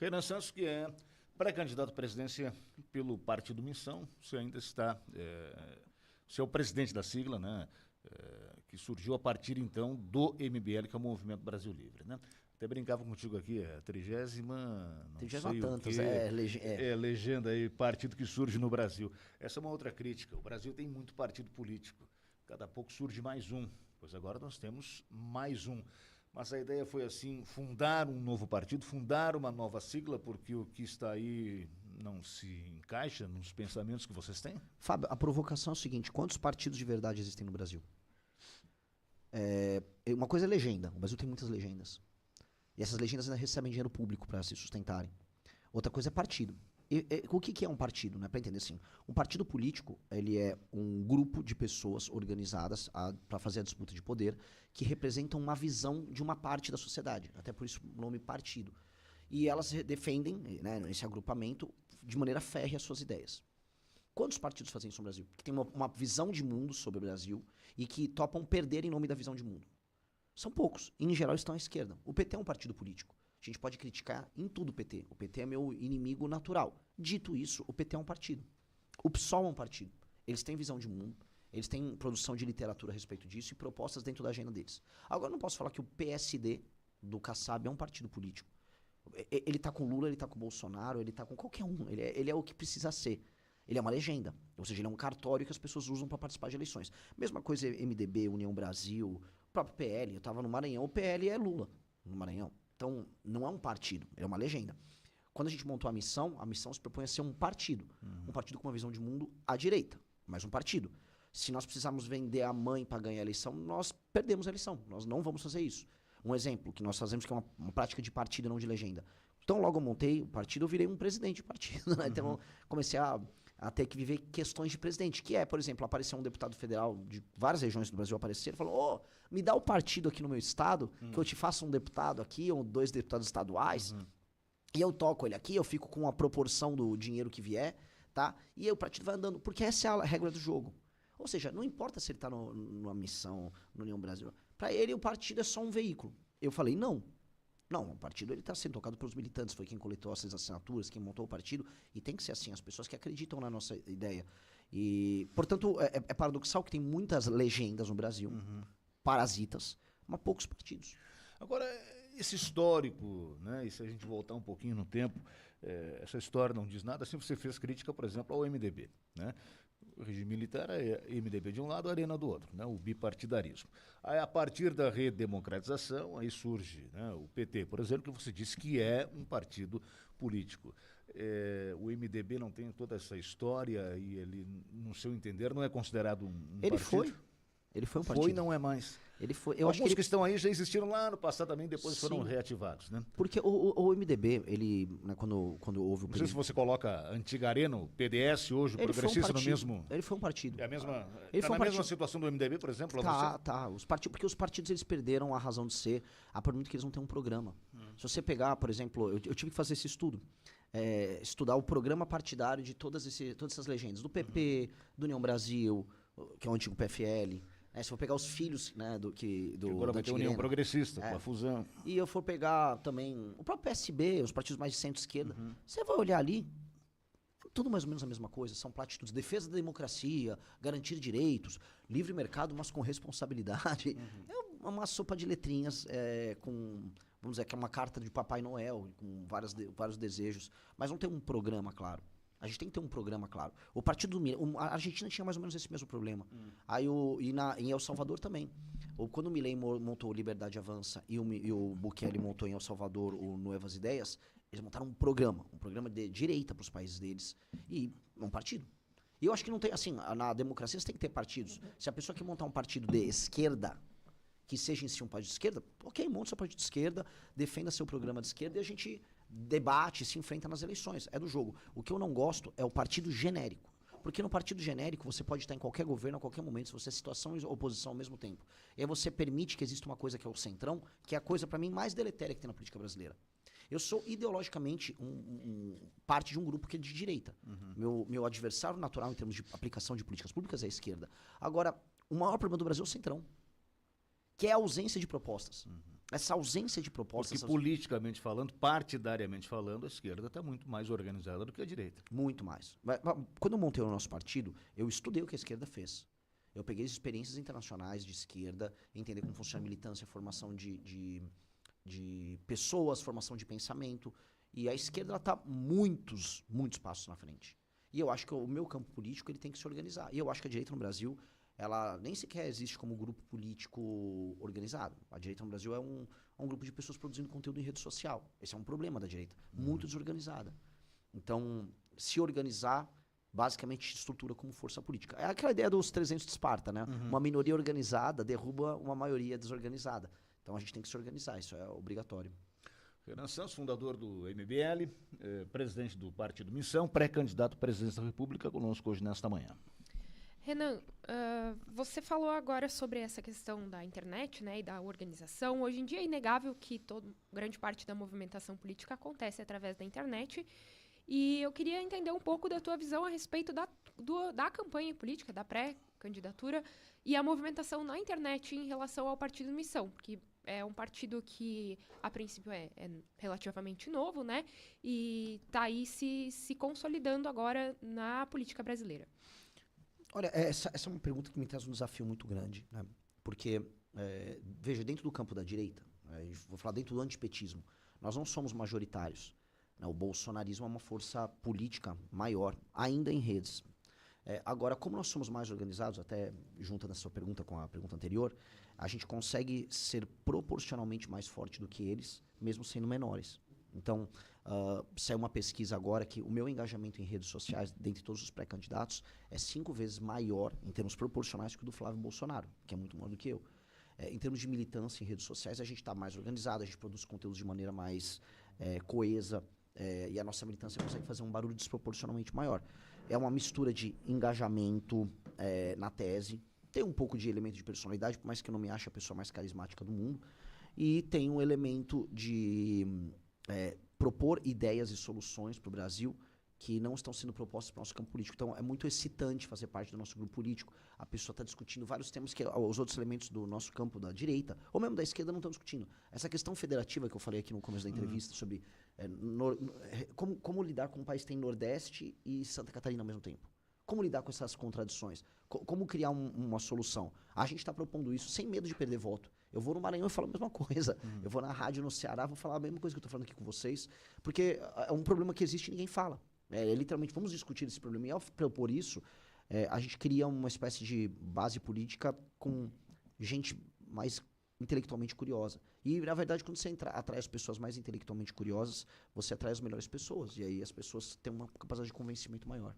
Renan Santos, que é pré-candidato à presidência pelo Partido Missão, você ainda está... você é o presidente da sigla, né? Que surgiu a partir, então, do MBL, que é o Movimento Brasil Livre, né? Até brincava contigo aqui, é a 30ª, não 30ª sei tantas, o é legenda aí, partido que surge no Brasil. Essa é uma outra crítica. O Brasil tem muito partido político. Cada pouco surge mais um. Pois agora nós temos mais um. Mas a ideia foi assim, fundar um novo partido, fundar uma nova sigla, porque o que está aí não se encaixa nos pensamentos que vocês têm? Fábio, a provocação é o seguinte, quantos partidos de verdade existem no Brasil? Uma coisa é legenda, o Brasil tem muitas legendas. E essas legendas ainda recebem dinheiro público para se sustentarem. Outra coisa é partido. O que é um partido, né? Para entender assim, um partido político, ele é um grupo de pessoas organizadas para fazer a disputa de poder que representam uma visão de uma parte da sociedade. Até por isso o nome partido. E elas defendem, né, esse agrupamento de maneira férrea as suas ideias. Quantos partidos fazem isso no Brasil? Que tem uma visão de mundo sobre o Brasil e que topam perder em nome da visão de mundo. São poucos. Em geral, estão à esquerda. O PT é um partido político. A gente pode criticar em tudo o PT. O PT é meu inimigo natural. Dito isso, o PT é um partido. O PSOL é um partido. Eles têm visão de mundo, eles têm produção de literatura a respeito disso e propostas dentro da agenda deles. Agora, eu não posso falar que o PSD do Kassab é um partido político. Ele está com Lula, ele está com Bolsonaro, ele está com qualquer um. Ele é o que precisa ser. Ele é uma legenda. Ou seja, ele é um cartório que as pessoas usam para participar de eleições. Mesma coisa MDB, União Brasil, o próprio PL. Eu estava no Maranhão, o PL é Lula no Maranhão. Então, não é um partido, é uma legenda. Quando a gente montou a missão se propõe a ser um partido. Um partido com uma visão de mundo à direita, mas um partido. Se nós precisarmos vender a mãe para ganhar a eleição, nós perdemos a eleição. Nós não vamos fazer isso. Um exemplo que nós fazemos, que é uma prática de partido, não de legenda. Então, logo eu montei o partido, eu virei um presidente de partido. Né? Então, comecei a ter que viver questões de presidente, que é, por exemplo, apareceu um deputado federal de várias regiões do Brasil aparecer e falou, me dá o partido aqui no meu estado, que eu te faço um deputado aqui, ou 2 deputados estaduais, e eu toco ele aqui, eu fico com a proporção do dinheiro que vier, tá? E aí o partido vai andando, porque essa é a regra do jogo. Ou seja, não importa se ele está numa missão, no União Brasil, para ele o partido é só um veículo. Eu falei, não, o partido está sendo tocado pelos militantes, foi quem coletou essas assinaturas, quem montou o partido, e tem que ser assim, as pessoas que acreditam na nossa ideia. E, portanto, é paradoxal que tem muitas legendas no Brasil, parasitas, mas poucos partidos. Agora, esse histórico, né, e se a gente voltar um pouquinho no tempo, essa história não diz nada, assim você fez crítica, por exemplo, ao MDB, né? O regime militar é MDB de um lado, Arena do outro, né? O bipartidarismo. Aí, a partir da redemocratização, aí surge, né, o PT, por exemplo, que você disse que é um partido político. O MDB não tem toda essa história e ele, no seu entender, não é considerado um partido? Ele foi um partido. Foi e não é mais. Ele foi. Alguns que estão aí já existiram lá no passado também, depois foram reativados, né? Porque o MDB, ele, né, quando houve o... Não sei se você coloca a antiga Arena, o PDS hoje, o Progressista no mesmo... Ele foi um partido. É a mesma... Ele tá foi na mesma situação do MDB, por exemplo? Tá. Porque os partidos, eles perderam a razão de ser a partir do momento que eles não têm um programa. Se você pegar, por exemplo, eu tive que fazer esse estudo. Estudar o programa partidário de todas essas legendas. Do PP, do União Brasil, que é o antigo PFL... se eu pegar os filhos, né, agora vai ter União Progressista, com a fusão. E eu for pegar também o próprio PSB, os partidos mais de centro-esquerda, você vai olhar ali, tudo mais ou menos a mesma coisa, são platitudes, defesa da democracia, garantir direitos, livre mercado, mas com responsabilidade. É uma sopa de letrinhas, vamos dizer, que é uma carta de Papai Noel, com vários desejos, mas não tem um programa claro. A gente tem que ter um programa claro. O partido do a Argentina tinha mais ou menos esse mesmo problema. Aí em El Salvador também. Quando o Milei montou o Liberdade Avança e o Bukele montou em El Salvador o Nuevas Ideias, eles montaram um programa de direita para os países deles e um partido. E eu acho que não tem, assim, na democracia você tem que ter partidos. Se a pessoa quer montar um partido de esquerda, que seja em si um partido de esquerda, ok, monta seu partido de esquerda, defenda seu programa de esquerda e a gente debate, se enfrenta nas eleições. É do jogo. O que eu não gosto é o partido genérico. Porque no partido genérico você pode estar em qualquer governo a qualquer momento, se você é situação e oposição ao mesmo tempo. E aí você permite que exista uma coisa que é o centrão, que é a coisa, para mim, mais deletéria que tem na política brasileira. Eu sou ideologicamente parte de um grupo que é de direita. Meu adversário natural em termos de aplicação de políticas públicas é a esquerda. Agora, o maior problema do Brasil é o centrão, que é a ausência de propostas. essa ausência de propostas... Porque politicamente falando, partidariamente falando, a esquerda está muito mais organizada do que a direita. Muito mais. Quando eu montei o nosso partido, eu estudei o que a esquerda fez. Eu peguei as experiências internacionais de esquerda, entender como funciona a militância, formação de pessoas, formação de pensamento. E a esquerda está muitos passos na frente. E eu acho que o meu campo político ele tem que se organizar. E eu acho que a direita no Brasil, ela nem sequer existe como grupo político organizado. A direita no Brasil é um grupo de pessoas produzindo conteúdo em rede social. Esse é um problema da direita. Muito desorganizada. Então, se organizar, basicamente se estrutura como força política. É aquela ideia dos 300 de Esparta, né? Uma minoria organizada derruba uma maioria desorganizada. Então, a gente tem que se organizar. Isso é obrigatório. Renan Santos, fundador do MBL, presidente do Partido Missão, pré-candidato à presidência da República, conosco hoje nesta manhã. Renan, você falou agora sobre essa questão da internet, né, e da organização. Hoje em dia é inegável que grande parte da movimentação política acontece através da internet. E eu queria entender um pouco da tua visão a respeito da campanha política, da pré-candidatura e a movimentação na internet em relação ao Partido Missão, porque é um partido que, a princípio, é relativamente novo, né? E está aí se consolidando agora na política brasileira. Olha, essa é uma pergunta que me traz um desafio muito grande, né? Porque, veja, dentro do campo da direita, vou falar dentro do antipetismo, nós não somos majoritários. Né? O bolsonarismo é uma força política maior, ainda em redes. Agora, como nós somos mais organizados, até junto nessa sua pergunta com a pergunta anterior, a gente consegue ser proporcionalmente mais forte do que eles, mesmo sendo menores. Então, saiu uma pesquisa agora que o meu engajamento em redes sociais, dentre todos os pré-candidatos, é 5 vezes maior, em termos proporcionais, que o do Flávio Bolsonaro, que é muito maior do que eu. Em termos de militância em redes sociais, a gente está mais organizado, a gente produz conteúdos de maneira mais coesa, e a nossa militância consegue fazer um barulho desproporcionalmente maior. É uma mistura de engajamento na tese, tem um pouco de elemento de personalidade, por mais que eu não me ache a pessoa mais carismática do mundo, e tem um elemento de propor ideias e soluções para o Brasil que não estão sendo propostas para o nosso campo político. Então, é muito excitante fazer parte do nosso grupo político. A pessoa está discutindo vários temas que os outros elementos do nosso campo da direita, ou mesmo da esquerda, não estão discutindo. Essa questão federativa que eu falei aqui no começo da entrevista, sobre como lidar com um país que tem Nordeste e Santa Catarina ao mesmo tempo. Como lidar com essas contradições? Como criar uma solução? A gente está propondo isso sem medo de perder voto. Eu vou no Maranhão e falo a mesma coisa. Eu vou na rádio no Ceará, vou falar a mesma coisa que eu estou falando aqui com vocês, porque é um problema que existe e ninguém fala. Literalmente, vamos discutir esse problema. E ao propor isso, a gente cria uma espécie de base política com gente mais intelectualmente curiosa. E, na verdade, quando você atrai as pessoas mais intelectualmente curiosas, você atrai as melhores pessoas. E aí as pessoas têm uma capacidade de convencimento maior.